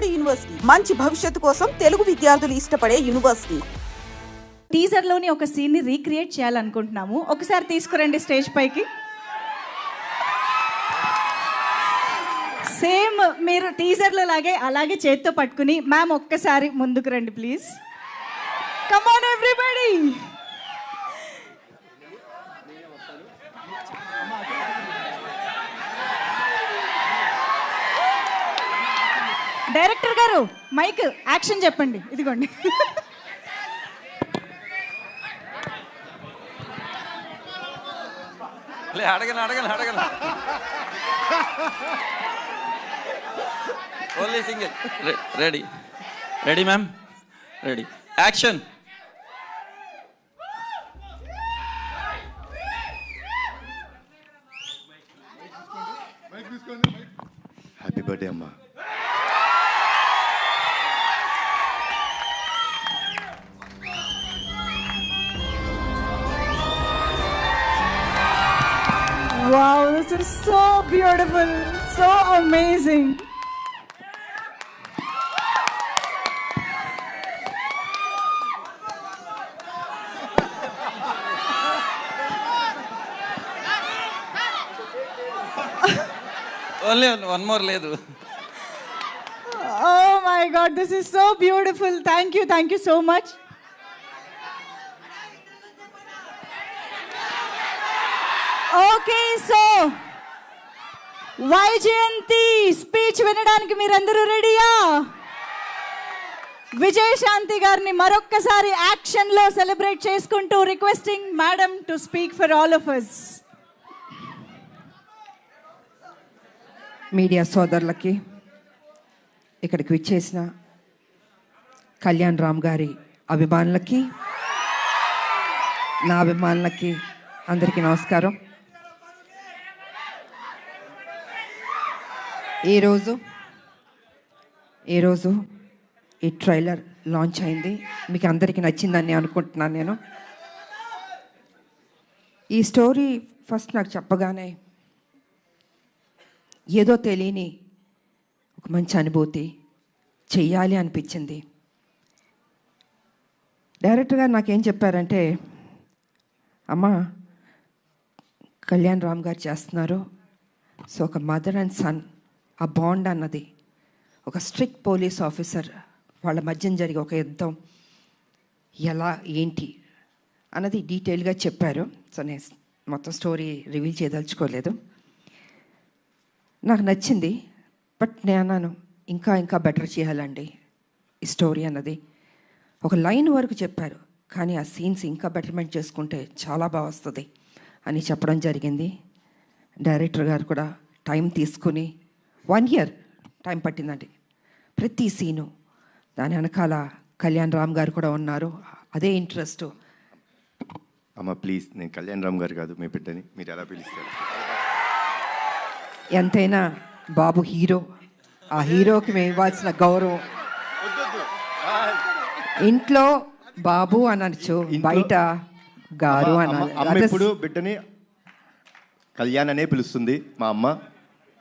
Board university, మంచి భవిష్యత్తు కోసం తెలుగు విద్యార్థులు ఇష్టపడే యూనివర్సిటీ. టీజర్లోని ఒక సీన్ని రీక్రియేట్ చేయాలనుకుంటున్నాము. ఒకసారి తీసుకురండి స్టేజ్ పైకి. సేమ్ మీరు టీజర్లో లాగే అలాగే చేత్తో పట్టుకుని మ్యామ్ ఒక్కసారి ముందుకు రండి please. Come on everybody. Director గారు మైక్ యాక్షన్ చెప్పండి. ఇదిగోండి. అడగను only single. Ready ma'am, ready, action. Happy birthday అమ్మా. Wow, this is so beautiful, so amazing. Only one more లేదు. Oh my God, this is so beautiful. Thank you so much. Okay, so Vyjayanthi speech వినడానికి మీరందరూ రెడీయా? విజయశాంతి గారిని మరొక్కసారి యాక్షన్లో celebrate చేసుకుంటూ requesting madam to speak for all of us. Media సోదరులకి, ఇక్కడికి విచ్చేసిన కళ్యాణ్ రామ్ గారి అభిమానులకి, నా అభిమానులకి అందరికీ నమస్కారం. ఈరోజు ఈ ట్రైలర్ లాంచ్ అయింది. మీకు అందరికీ నచ్చిందని అనుకుంటున్నాను. నేను ఈ స్టోరీ ఫస్ట్ నాకు చెప్పగానే ఏదో తెలియని ఒక మంచి అనుభూతి, చెయ్యాలి అనిపించింది. డైరెక్టర్ గారు నాకేం చెప్పారంటే, అమ్మ కళ్యాణ్ రామ్ గారు చేస్తున్నారు, సో ఒక మదర్ అండ్ సన్ ఆ బాండ్ అన్నది, ఒక స్ట్రిక్ట్ పోలీస్ ఆఫీసర్ వాళ్ళ మధ్యన జరిగే ఒక యుద్ధం ఎలా ఏంటి అన్నది డీటెయిల్గా చెప్పారు. సో నేను మొత్తం స్టోరీ రివీల్ చేయదలుచుకోలేదు. నాకు నచ్చింది. బట్ నేను అన్నాను, ఇంకా బెటర్ చేయాలండి ఈ స్టోరీ అన్నది. ఒక లైన్ వరకు చెప్పారు, కానీ ఆ సీన్స్ ఇంకా బెటర్మెంట్ చేసుకుంటే చాలా బాగా వస్తుంది అని చెప్పడం జరిగింది. డైరెక్టర్ గారు కూడా టైం తీసుకుని 1 year టైం పట్టిందండి ప్రతి సీను. దాని వెనకాల కళ్యాణ్ రామ్ గారు కూడా ఉన్నారు, అదే ఇంట్రెస్ట్. అమ్మ ప్లీజ్, నేను కళ్యాణ్ రామ్ గారు కాదు, మీ బిడ్డని, మీరు ఎలా పిలుస్తారు? ఎంతైనా బాబు హీరో, ఆ హీరోకి మేము ఇవ్వాల్సిన గౌరవం. ఇంట్లో బాబు అనొచ్చు, బయట గారు అమ్మ ఇప్పుడు బిడ్డని కళ్యాణ్ అనే పిలుస్తుంది మా అమ్మ,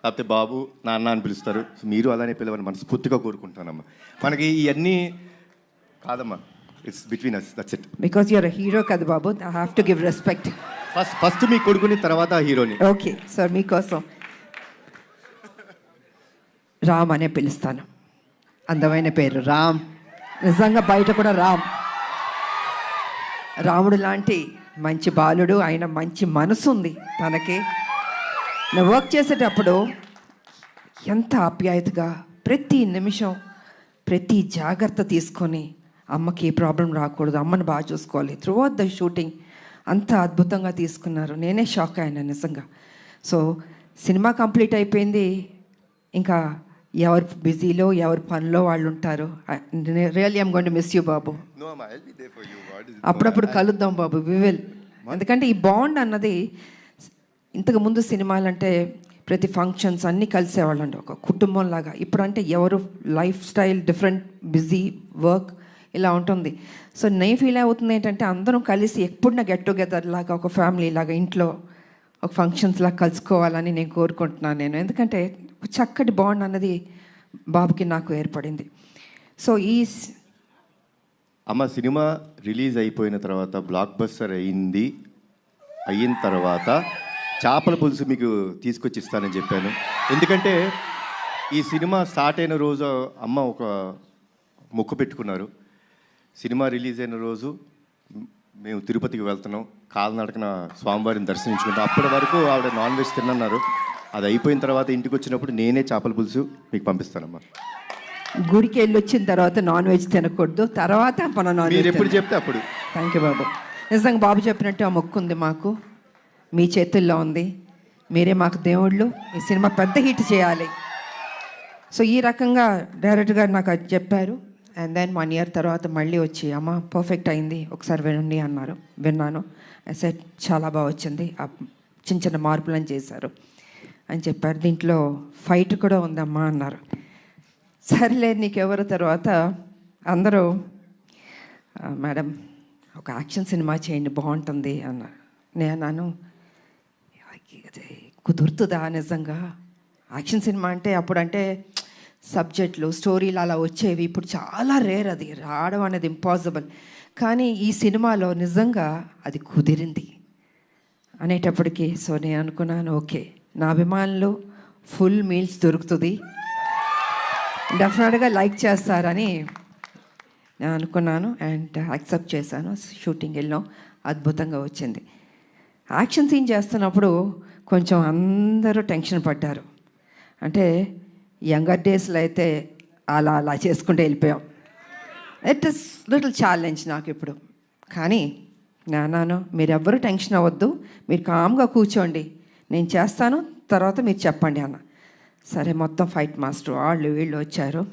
లేకపోతే బాబు నాన్న అని పిలుస్తారు. సో మీరు అలానే పిలవని మనస్ఫూర్తిగా కోరుకుంటానమ్మా. మనకి ఇవన్నీ కాదమ్మా, it's between us, that's it. Because you're a hero కదా బాబు, I have to give respect. First మీ కొడుకుని, తర్వాత హీరోని. ఓకే సార్, మీకోసం రామ్ అనే పిలుస్తాను. అందమైన పేరు రామ్, నిజంగా బయట కూడా రాముడు లాంటి మంచి బాలుడు, ఆయన మంచి మనసు ఉంది తనకి. నేను వర్క్ చేసేటప్పుడు ఎంత ఆప్యాయతగా ప్రతి నిమిషం ప్రతి జాగ్రత్త తీసుకొని, అమ్మకి ఏ ప్రాబ్లం రాకూడదు, అమ్మని బాగా చూసుకోవాలి. త్రూ అవుట్ ద షూటింగ్ అంత అద్భుతంగా తీసుకున్నారు. నేనే షాక్ అయ్యాను నిజంగా. సో సినిమా కంప్లీట్ అయిపోయింది, ఇంకా ఎవరు బిజీలో ఎవరు పనిలో వాళ్ళు ఉంటారు. Really I'm going to miss you బాబు. అప్పుడప్పుడు కలుద్దాం బాబు, వి విల్. ఎందుకంటే ఈ బాండ్ అన్నది, ఇంతకుముందు సినిమాలంటే ప్రతి ఫంక్షన్స్ అన్నీ కలిసేవాళ్ళండి ఒక కుటుంబంలాగా. ఇప్పుడంటే ఎవరు life style different, busy work ఇలా ఉంటుంది. సో నేను ఫీల్ అవుతుంది ఏంటంటే, అందరం కలిసి ఎప్పుడైనా గెట్ టుగెదర్ లాగా ఒక ఫ్యామిలీ లాగా ఇంట్లో ఒక ఫంక్షన్స్ లాగా కలుసుకోవాలని నేను కోరుకుంటున్నాను. ఎందుకంటే ఒక చక్కటి బాండ్ అన్నది బాబుకి నాకు ఏర్పడింది. సో అమ్మ సినిమా రిలీజ్ అయిపోయిన తర్వాత బ్లాక్ బస్టర్ అయిన తర్వాత చేపల పులుసు మీకు తీసుకొచ్చి ఇస్తానని చెప్పాను. ఎందుకంటే ఈ సినిమా స్టార్ట్ అయిన రోజు అమ్మ ఒక మొక్కు పెట్టుకున్నారు. సినిమా రిలీజ్ అయిన రోజు మేము తిరుపతికి వెళ్తున్నాం, కాలినడకన స్వామివారిని దర్శించుకుంటాం. అప్పటి వరకు ఆవిడ నాన్ వెజ్ తినన్నారు. అది అయిపోయిన తర్వాత ఇంటికి వచ్చినప్పుడు నేనే చేపల పులుసు మీకు పంపిస్తానమ్మా. గుడికి వెళ్ళి వచ్చిన తర్వాత నాన్ వెజ్ తినకూడదు, తర్వాత మన నాన్ మీరు వెజ్ ఎప్పుడు చెప్తే అప్పుడు. థ్యాంక్ యూ బాబు. నిజంగా బాబు చెప్పినట్టు ఆ మొక్కు ఉంది మాకు, మీ చేతుల్లో ఉంది. మీరే మాకు దేవుళ్ళు. ఈ సినిమా పెద్ద హిట్ చేయాలి. సో ఈ రకంగా డైరెక్టర్ గారు నాకు అది చెప్పారు. అండ్ దెన్ 1 year తర్వాత మళ్ళీ వచ్చి అమ్మ పర్ఫెక్ట్ అయింది, ఒకసారి వినండి అన్నారు. విన్నాను. సెట్ చాలా బాగా వచ్చింది, చిన్న చిన్న మార్పులను చేశారు అని చెప్పారు. దీంట్లో ఫైట్ కూడా ఉందమ్మా అన్నారు. సరేలే నీకెవరు. తర్వాత అందరూ మేడం ఒక యాక్షన్ సినిమా చేయండి బాగుంటుంది అన్నారు. నేను అన్నాను అదే కుదురుతుందా నిజంగా? యాక్షన్ సినిమా అంటే అప్పుడంటే సబ్జెక్టులు స్టోరీలు అలా వచ్చేవి, ఇప్పుడు చాలా రేర్, అది రావడం అనేది ఇంపాసిబుల్. కానీ ఈ సినిమాలో నిజంగా అది కుదిరింది అనేటప్పటికీ సో నేను అనుకున్నాను ఓకే, నా అభిమానులు ఫుల్ మీల్స్ దొరుకుతుంది, డెఫినెట్గా లైక్ చేస్తారని నేను అనుకున్నాను. అండ్ యాక్సెప్ట్ చేశాను. షూటింగ్ వెళ్ళాం, అద్భుతంగా వచ్చింది. యాక్షన్ సీన్ చేస్తున్నప్పుడు కొంచెం అందరూ టెన్షన్ పడ్డారు. అంటే యంగర్ డేస్లో అయితే అలా చేసుకుంటూ వెళ్ళిపోయాం. ఇట్ ఇస్ లిటిల్ ఛాలెంజ్ నాకు ఇప్పుడు. కానీ నాన్న మీరెవ్వరూ టెన్షన్ అవ్వద్దు, మీరు కామ్గా కూర్చోండి, నేను చేస్తాను, తర్వాత మీరు చెప్పండి అన్న. సరే మొత్తం ఫైట్ మాస్టర్ వాళ్ళు వీళ్ళు వచ్చారు,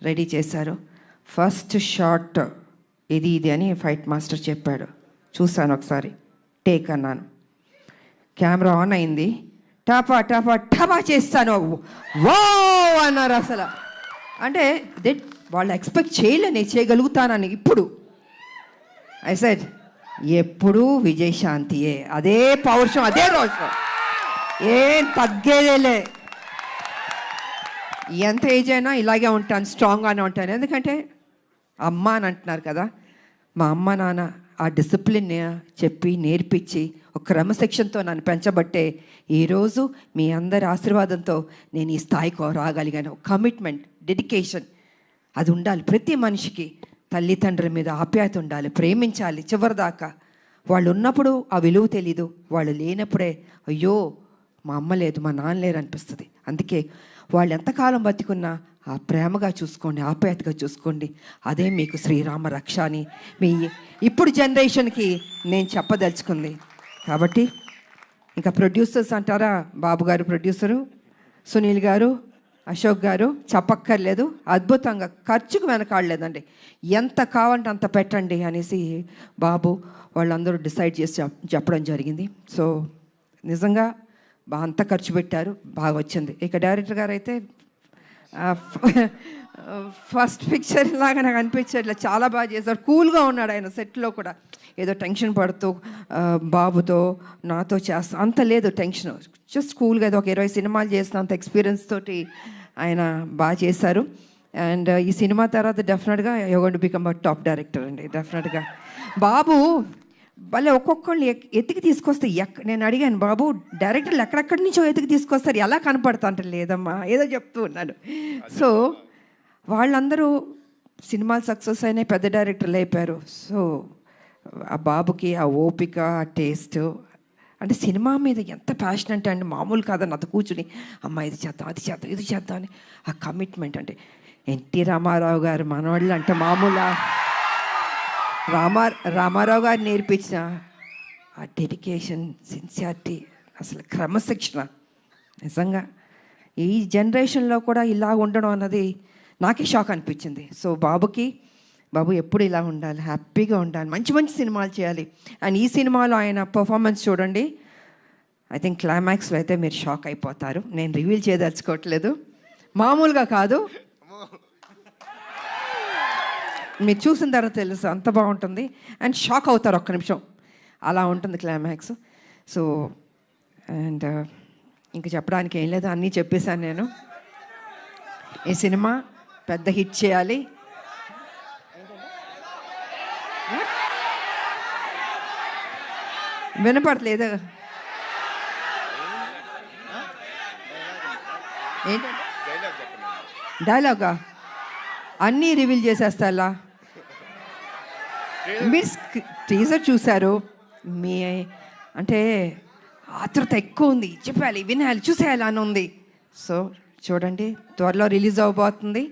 రెడీ చేశారు. ఫస్ట్ షాట్ ఇది అని ఫైట్ మాస్టర్ చెప్పాడు. చూశాను ఒకసారి, టేక్ అన్నాను. కెమెరా ఆన్ అయింది. టపా టపా టపా చేస్తాను, వో అన్నారు. అసలు అంటే వాళ్ళు ఎక్స్పెక్ట్ చేయలే నేను చేయగలుగుతానని. ఇప్పుడు ఐ సెడ్ ఎప్పుడూ విజయశాంతియే, అదే పౌరుషం, అదే రోషం, ఏం తగ్గేదేలే. ఎంత ఏజ్ అయినా ఇలాగే ఉంటాను, స్ట్రాంగ్గానే ఉంటాను. ఎందుకంటే అమ్మ అని అంటున్నారు కదా, మా అమ్మ నాన్న ఆ డిసిప్లిన్ చెప్పి నేర్పించి ఒక క్రమశిక్షణతో నన్ను పెంచబట్టే ఈరోజు మీ అందరి ఆశీర్వాదంతో నేను ఈ స్థాయికి రాగలిగాను. కమిట్మెంట్, డెడికేషన్ అది ఉండాలి ప్రతి మనిషికి. తల్లిదండ్రుల మీద ఆప్యాయత ఉండాలి, ప్రేమించాలి చివరిదాకా. వాళ్ళు ఉన్నప్పుడు ఆ విలువ తెలీదు, వాళ్ళు లేనప్పుడే అయ్యో మా అమ్మ లేదు, మా నాన్న లేరు అనిపిస్తుంది. అందుకే వాళ్ళు ఎంతకాలం బతికున్నా ఆ ప్రేమగా చూసుకోండి, ఆప్యాయతగా చూసుకోండి. అదే మీకు శ్రీరామ రక్ష అని మీ ఇప్పుడు జనరేషన్కి నేను చెప్పదలుచుకుంది. కాబట్టి ఇంకా ప్రొడ్యూసర్స్ అంటారా, బాబు గారు ప్రొడ్యూసరు, సునీల్ గారు, అశోక్ గారు చెప్పక్కర్లేదు, అద్భుతంగా ఖర్చుకు వెనకాడలేదండి. ఎంత కావాలంటే అంత పెట్టండి అనేసి బాబు వాళ్ళందరూ డిసైడ్ చేసి చెప్పడం జరిగింది. సో నిజంగా అంత ఖర్చు పెట్టారు, బాగా వచ్చింది. ఇక డైరెక్టర్ గారు అయితే ఫస్ట్ పిక్చర్ లాగా నాకు అనిపించట్లే, చాలా బాగా చేశారు. కూల్గా ఉన్నాడు ఆయన సెట్లో కూడా, ఏదో టెన్షన్ పడుతూ బాబుతో నాతో చేస్తా అంత లేదు టెన్షన్, జస్ట్ కూల్గా ఏదో ఒక 20 సినిమాలు చేసిన అంత ఎక్స్పీరియన్స్ తోటి ఆయన బాగా చేశారు. అండ్ ఈ సినిమా తర్వాత డెఫినెట్గా you going to become a top director అండి. డెఫినెట్గా బాబు భలే ఒక్కొక్కళ్ళు ఎత్తికి తీసుకొస్తే నేను అడిగాను, బాబు డైరెక్టర్లు ఎక్కడెక్కడి నుంచో ఎత్తికి తీసుకొస్తారు, ఎలా కనపడతా అంటే లేదమ్మా ఏదో చెప్తూ ఉన్నాను. సో వాళ్ళందరూ సినిమాలు సక్సెస్ అయినాయి, పెద్ద డైరెక్టర్లు అయిపోయారు. సో ఆ బాబుకి ఆ ఓపిక, ఆ టేస్ట్, అంటే సినిమా మీద ఎంత ప్యాషన్ అంటే అండి మామూలు కాదని నాతో కూర్చుని అమ్మ ఇది చేద్దాం, అది చేద్దాం, ఇది చేద్దాం అని ఆ కమిట్మెంట్. అంటే ఎన్టీ రామారావు గారు మనవాళ్ళు అంటే మామూలు రామారావు గారు నేర్పించిన ఆ డెడికేషన్, సిన్సియారిటీ, అసలు క్రమశిక్షణ నిజంగా ఈ జనరేషన్లో కూడా ఇలా ఉండడం అన్నది నాకే షాక్ అనిపించింది. సో బాబు ఎప్పుడు ఇలా ఉండాలి, హ్యాపీగా ఉండాలి, మంచి మంచి సినిమాలు చేయాలి. అండ్ ఈ సినిమాలో ఆయన పర్ఫార్మెన్స్ చూడండి, ఐ థింక్ క్లైమాక్స్లో అయితే మీరు షాక్ అయిపోతారు. నేను రివీల్ చేయదలుచుకోవట్లేదు, మామూలుగా కాదు, మీరు చూసిన తర్వాత తెలుసు అంత బాగుంటుంది. అండ్ షాక్ అవుతారు ఒక్క నిమిషం, అలా ఉంటుంది క్లైమాక్స్. సో అండ్ ఇంకా చెప్పడానికి ఏం లేదు, అన్నీ చెప్పేశాను నేను. ఈ సినిమా పెద్ద హిట్ చేయాలి. వినపడలేదు ఏంటంటే డైలాగా అన్నీ రివీల్ చేసేస్తా అలా. మీరు టీజర్ చూశారు, మీ అంటే ఆతృత ఎక్కువ ఉంది, చెప్పాలి, వినాలి, చూసేయాలి అని ఉంది. సో చూడండి, త్వరలో రిలీజ్ అవ్వబోతుంది.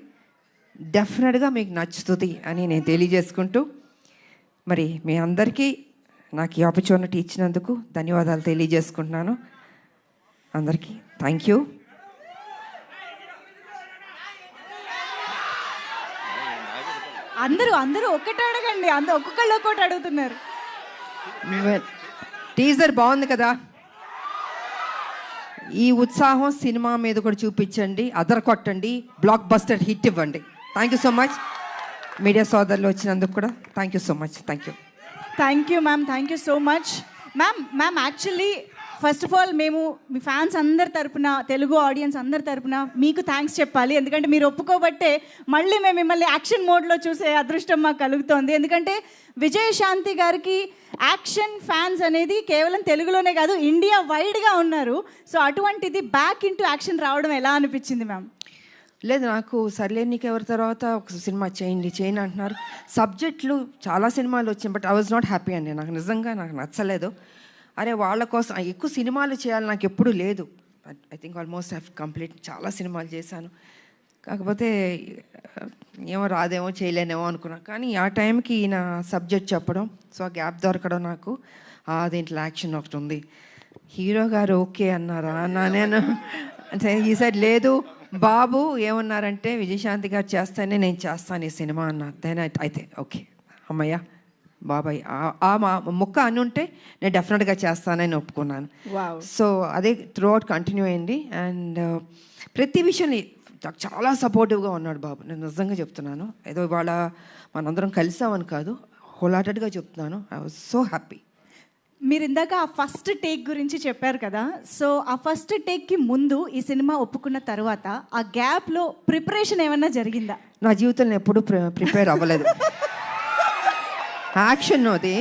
డెఫినెట్గా మీకు నచ్చుతుంది అని నేను తెలియజేసుకుంటూ, మరి మీ అందరికీ నాకు ఈ ఆపర్చునిటీ ఇచ్చినందుకు ధన్యవాదాలు తెలియజేసుకుంటున్నాను. అందరికీ థ్యాంక్ యూ. అందరూ ఒక్కటి అడగండి, ఒక్కొక్కళ్ళు ఒక్కొక్కటి అడుగుతున్నారు. టీజర్ బాగుంది కదా, ఈ ఉత్సాహం సినిమా మీద కూడా చూపించండి, అదర కొట్టండి, బ్లాక్ బస్టర్ హిట్ ఇవ్వండి. Thank you so much. Media సోదరులు వచ్చినందుకు కూడా thank you so much. Thank you ma'am, thank you so much. Ma'am actually first of all మేము మీ ఫ్యాన్స్ అందరి తరపున, తెలుగు ఆడియన్స్ అందరి తరపున మీకు థ్యాంక్స్ చెప్పాలి. ఎందుకంటే మీరు ఒప్పుకోబట్టే మళ్ళీ మేము మిమ్మల్ని యాక్షన్ మోడ్లో చూసే అదృష్టం మాకు కలుగుతోంది. ఎందుకంటే విజయశాంతి గారికి యాక్షన్ ఫ్యాన్స్ అనేది కేవలం తెలుగులోనే కాదు, ఇండియా వైడ్గా ఉన్నారు. సో అటువంటిది బ్యాక్ ఇంటూ యాక్షన్ రావడం ఎలా అనిపించింది మ్యామ్? లేదు, నాకు సర్లే నీకు ఎవరి తర్వాత ఒక సినిమా చేయండి అంటున్నారు. సబ్జెక్టులు చాలా సినిమాలు వచ్చాయి, but I was not happy అండి. నాకు నిజంగా నచ్చలేదు. అరే వాళ్ళ కోసం ఎక్కువ సినిమాలు చేయాలి నాకు ఎప్పుడూ లేదు. I think almost have complete చాలా సినిమాలు చేశాను. కాకపోతే ఏమో రాదేమో చేయలేనేమో అనుకున్నాను. కానీ ఆ టైంకి ఈయన సబ్జెక్ట్ చెప్పడం, సో ఆ గ్యాప్ దొరకడం నాకు, దీంట్లో యాక్షన్ ఒకటి ఉంది, హీరో గారు ఓకే అన్నారా అన్నా. నేను అంటే ఈ సైడ్ లేదు, బాబు ఏమన్నారంటే విజయశాంతి గారు చేస్తానే నేను చేస్తాను ఈ సినిమా అన్నారు. దెన్ అయితే ఓకే అమ్మయ్య బాబాయ్ ఆ ముక్క అని ఉంటే నేను డెఫినెట్గా చేస్తానని ఒప్పుకున్నాను. సో అదే త్రూ అవుట్ కంటిన్యూ అయింది. అండ్ ప్రతి విషయాన్ని చాలా సపోర్టివ్గా ఉన్నాడు బాబు. నేను నిజంగా చెప్తున్నాను, ఏదో ఇవాళ మనందరం కలిసామని కాదు, హోల్హార్టెడ్గా చెప్తున్నాను. I was so happy. మీరు ఇందాక ఆ ఫస్ట్ టేక్ గురించి చెప్పారు కదా, సో ఆ ఫస్ట్ టేక్కి ముందు ఈ సినిమా ఒప్పుకున్న తర్వాత ఆ గ్యాప్లో ప్రిపరేషన్ ఏమన్నా జరిగిందా? నా జీవితంలో ఎప్పుడూ ప్రిపేర్ అవ్వలేదు. యాక్షన్ అది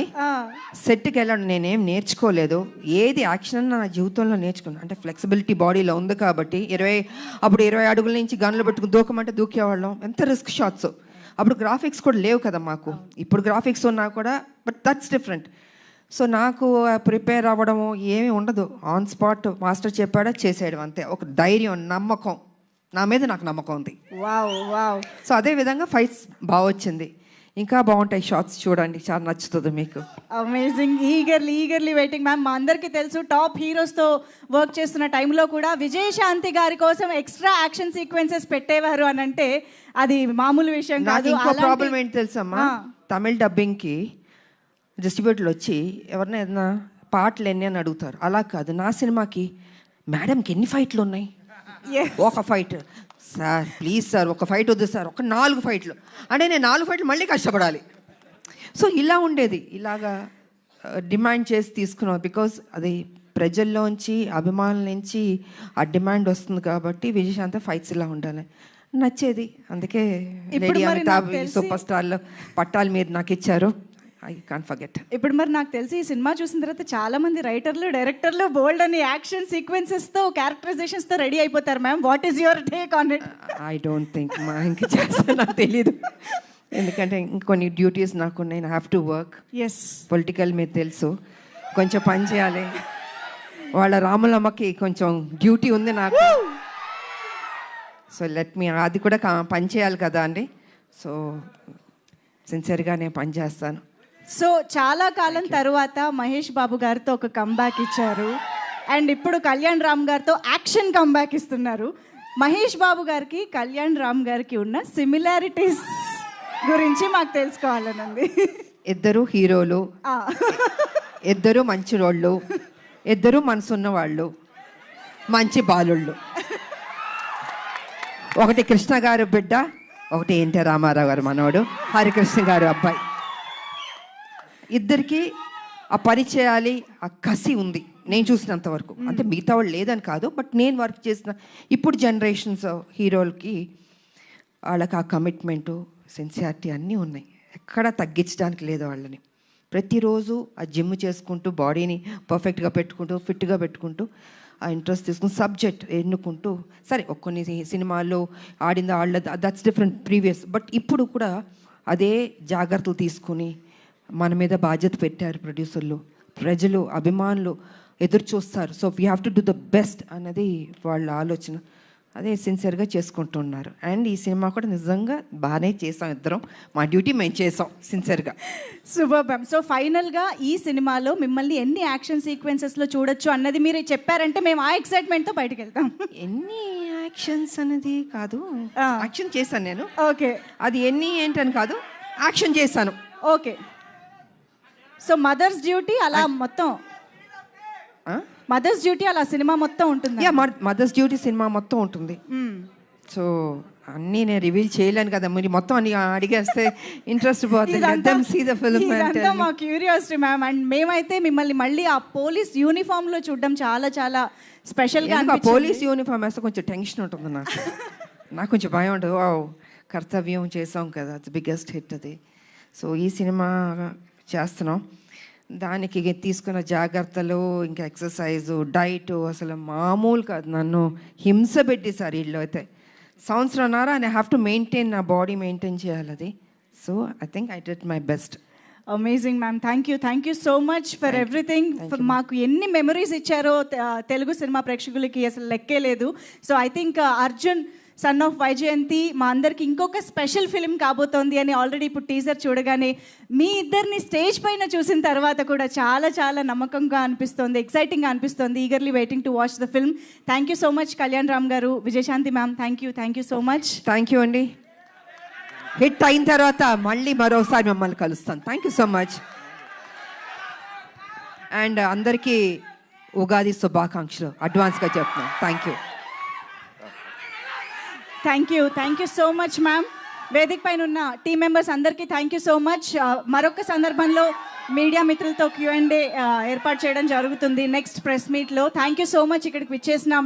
సెట్కి వెళ్ళడం నేనేం నేర్చుకోలేదు. ఏది యాక్షన్ నా జీవితంలో నేర్చుకున్నాను అంటే ఫ్లెక్సిబిలిటీ బాడీలో ఉంది కాబట్టి. 20 అడుగుల నుంచి గన్లు పెట్టుకుని దూకమంటే దూకేవాళ్ళం. ఎంత రిస్క్ షాట్స్. అప్పుడు గ్రాఫిక్స్ కూడా లేవు కదా మాకు. ఇప్పుడు గ్రాఫిక్స్ ఉన్నా కూడా, బట్ దట్స్ డిఫరెంట్. సో నాకు ప్రిపేర్ అవ్వడము ఏమీ ఉండదు. ఆన్ స్పాట్ మాస్టర్ చెప్పాడా చేసేయడం అంతే. ఒక ధైర్యం, నమ్మకం, నా మీద నాకు నమ్మకం ఉంది. వావ్. సో అదేవిధంగా ఫైట్స్ బాగా వచ్చింది, ఇంకా బాగుంటాయి షార్ట్స్, చూడండి, చాలా నచ్చుతుంది మీకు. అమేజింగ్. Eagerly waiting ma'am. మా అందరికీ తెలుసు టాప్ హీరోస్తో వర్క్ చేస్తున్న టైంలో కూడా విజయశాంతి గారి కోసం ఎక్స్ట్రా యాక్షన్ సీక్వెన్సెస్ పెట్టేవారు అని అంటే అది మామూలు విషయం కాదు. ఇంకో ప్రాబ్లం ఏంటి తెలుసమ్మా, తమిళ్ డబ్బింగ్కి డిస్ట్రిబ్యూటర్లు వచ్చి ఎవరైనా ఏదైనా పాటలు ఎన్ని అని అడుగుతారు. అలా కాదు, నా సినిమాకి మేడంకి ఎన్ని ఫైట్లు ఉన్నాయి, ఒక ఫైట్ సార్, ప్లీజ్ సార్ ఒక ఫైట్ వద్దు సార్, ఒక 4 ఫైట్లు అంటే నేను 4 ఫైట్లు మళ్ళీ కష్టపడాలి. సో ఇలా ఉండేది, ఇలాగా డిమాండ్ చేసి తీసుకున్నాం. బికాజ్ అది ప్రజల్లోంచి, అభిమానుల నుంచి ఆ డిమాండ్ వస్తుంది కాబట్టి విజయశాంతి ఫైట్స్ ఇలా ఉండాలి నచ్చేది. అందుకే లేడీ అమితాబ్ సూపర్ స్టార్లో పట్టాలు మీరు నాకు ఇచ్చారు. I can't forget. ఇప్పుడు మరి నాకు తెలిసి ఈ సినిమా చూసిన తర్వాత చాలా మంది రైటర్లు, డైరెక్టర్లు బోల్డ్ అని యాక్షన్ సీక్వెన్సెస్తో, క్యారెక్టరైజేషన్స్తో రెడీ అయిపోతారు ma'am. What is your take on it? I don't think ఇంకా చేస్తా, నాకు తెలీదు. ఎందుకంటే ఇంకొన్ని డ్యూటీస్ నాకు ఉన్నాయి. I have to work. Yes, political మీద తెలుసు, కొంచెం పని చేయాలి. వాళ్ళ రాములమ్మకి కొంచెం డ్యూటీ ఉంది నాకు. సో లెట్ మీ, అది కూడా పని చేయాలి కదా అండి. సో సిన్సియర్గా నేను పని చేస్తాను. సో చాలా కాలం తర్వాత మహేష్ బాబు గారితో ఒక కంబ్యాక్ ఇచ్చారు, అండ్ ఇప్పుడు కళ్యాణ్ రామ్ గారితో యాక్షన్ కంబ్యాక్ ఇస్తున్నారు. మహేష్ బాబు గారికి కళ్యాణ్ రామ్ గారికి ఉన్న సిమిలారిటీస్ గురించి మాకు తెలుసుకోవాలనండి. ఇద్దరు హీరోలు, ఇద్దరు మంచి రోళ్ళు, ఇద్దరు మనసున్న వాళ్ళు, మంచి బాలుళ్ళు. ఒకటి కృష్ణ గారు బిడ్డ, ఒకటి ఎన్టీ రామారావు గారు మనవడు, హరికృష్ణ గారు అబ్బాయి. ఇద్దరికి ఆ పరిచయాలి, ఆ కసి ఉంది నేను చూసినంత వరకు. అంటే మిగతా వాళ్ళు లేదని కాదు, బట్ నేను వర్క్ చేసిన ఇప్పుడు జనరేషన్స్ హీరోలకి వాళ్ళకి ఆ కమిట్మెంటు సిన్సియారిటీ అన్నీ ఉన్నాయి, ఎక్కడా తగ్గించడానికి లేదు వాళ్ళని. ప్రతిరోజు ఆ జిమ్ చేసుకుంటూ బాడీని పర్ఫెక్ట్గా పెట్టుకుంటూ ఫిట్గా పెట్టుకుంటూ ఆ ఇంట్రెస్ట్ తీసుకుని సబ్జెక్ట్ ఎన్నుకుంటూ, సరే కొన్ని సినిమాల్లో ఆడింది ఆడలేదు, దట్స్ డిఫరెంట్ ప్రీవియస్, బట్ ఇప్పుడు కూడా అదే జాగ్రత్తలు తీసుకుని మన మీద బాధ్యత పెట్టారు ప్రొడ్యూసర్లు, ప్రజలు, అభిమానులు ఎదురు చూస్తారు. So we have to do the best అన్నది వాళ్ళ ఆలోచన, అదే సిన్సియర్గా చేసుకుంటున్నారు. అండ్ ఈ సినిమా కూడా నిజంగా బాగానే చేసాం, ఇద్దరం మా డ్యూటీ మేము చేసాం సిన్సియర్గా. Super ma'am. సో ఫైనల్గా ఈ సినిమాలో మిమ్మల్ని ఎన్ని యాక్షన్ సీక్వెన్సెస్లో చూడొచ్చు అన్నది మీరు చెప్పారంటే మేము ఆ ఎక్సైట్మెంట్తో బయటకు వెళ్తాం. ఎన్ని యాక్షన్స్ అనేది కాదు, యాక్షన్ చేశాను నేను. ఓకే, అది ఎన్ని ఏంటని కాదు, యాక్షన్ చేశాను. ఓకే. సో మదర్స్ డ్యూటీ అలా మొత్తం, మదర్స్ డ్యూటీ అలా సినిమా మొత్తం ఉంటుంది. యా, మదర్స్ డ్యూటీ సినిమా మొత్తం ఉంటుంది. సో అన్నీ నేను రివీల్ చేయలేను కదా, మీరు మొత్తం అన్ని అడిగేస్తే ఇంట్రెస్ట్ పోతుంది. మా క్యూరియాసిటీ మ్యామ్. అండ్ మేమైతే మిమ్మల్ని మళ్ళీ ఆ పోలీస్ యూనిఫామ్లో చూడడం చాలా చాలా స్పెషల్గా. పోలీస్ యూనిఫామ్ వేస్తే కొంచెం టెన్షన్ ఉంటుంది నాకు కొంచెం భయం ఉంటుంది. ఓ కర్తవ్యం చేసాం కదా, అది బిగ్గెస్ట్ హిట్ అది. సో ఈ సినిమా చేస్తున్నాం, దానికి తీసుకున్న జాగ్రత్తలు, ఇంకా ఎక్సర్సైజు, డైట్ అసలు మామూలు కాదు. నన్ను హింస పెట్టేశారు వీళ్ళు అయితే. సంవత్సరంన్నర ఐ హ్యావ్ టు మెయింటైన్, నా బాడీ మెయింటైన్ చేయాలి అది. So I think I did my best. Amazing ma'am, thank you so much for everything. మాకు ఎన్ని మెమరీస్ ఇచ్చారో తెలుగు సినిమా ప్రేక్షకులకి అసలు లెక్కే లేదు. So I think Arjun son of Vyjayanthi మా అందరికి ఇంకొక స్పెషల్ ఫిలిం కాబోతోంది అని ఆల్రెడీ ఇప్పుడు టీజర్ చూడగానే మీ ఇద్దరిని స్టేజ్ పైన చూసిన తర్వాత కూడా చాలా చాలా నమ్మకంగా అనిపిస్తోంది, ఎక్సైటింగ్గా అనిపిస్తోంది. Eagerly waiting to watch the film. Thank you so much Kalyan Ram గారు, Vijayashanti ma'am, thank you so much. Thank you అండి. హిట్ అయిన తర్వాత మళ్ళీ మరోసారి మిమ్మల్ని కలుస్తాను. Thank you so much. And అందరికీ ఉగాది శుభాకాంక్షలు అడ్వాన్స్గా చెప్తున్నాను. Thank you so much ma'am. వేదిక పైన ఉన్న టీం మెంబర్స్ అందరికీ థ్యాంక్ యూ సో మచ్. మరొక సందర్భంలో మీడియా మిత్రులతో Q&A ఏర్పాటు చేయడం జరుగుతుంది నెక్స్ట్ ప్రెస్ మీట్లో. థ్యాంక్ యూ సో మచ్ ఇక్కడికి విచ్చేసిన